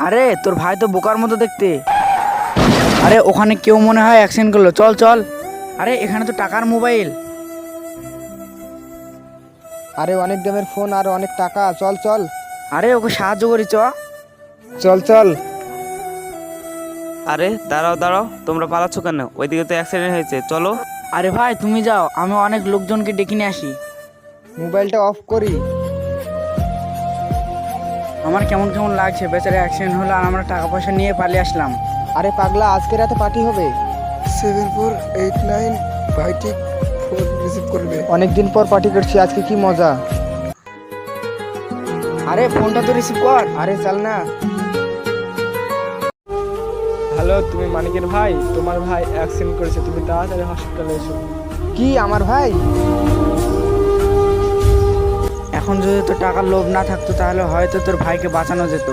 আরে তোর ভাই তো বোকার মতো দেখতে। আরে ওখানে কেউ মনে হয় অ্যাক্সিডেন্ট করলো, চল চল। আরে এখানে তো টাকার মোবাইল। আরে অনেক দামের ফোন আর অনেক টাকা, চল চল। আরে ওকে সাহায্য করি চ। চল চল। আরে দাঁড়াও দাঁড়াও, তোমরা পালাচ্ছ কেন? ওইদিকে তো অ্যাক্সিডেন্ট হয়েছে, চলো। আরে ভাই তুমি যাও, আমি অনেক লোকজনকে ডেকে নিয়ে আসি। মোবাইলটা অফ করি। আমার কেমন কেমন লাগছে, বেচারা অ্যাক্সিডেন্ট হলো আর আমরা টাকা পয়সা নিয়ে পালিয়ে আসলাম। আরে পাগলা, আজকে রাতে পার্টি হবে। 7489 ভাই ঠিক ফোন রিসিভ করবে। অনেকদিন পর পার্টি করছি, আজকে কি মজা। আরে ফোনটা তো রিসিভ কর। আরে চল না। হ্যালো, তুমি মানিকের ভাই? তোমার ভাই অ্যাক্সিডেন্ট করেছে, তুমি তাড়াতাড়ি হসপিটালে এসো। কি আমার ভাই? এখন যদি তোর টাকার লোভ না থাকতো তাহলে হয়তো তোর ভাইকে বাঁচানো যেত।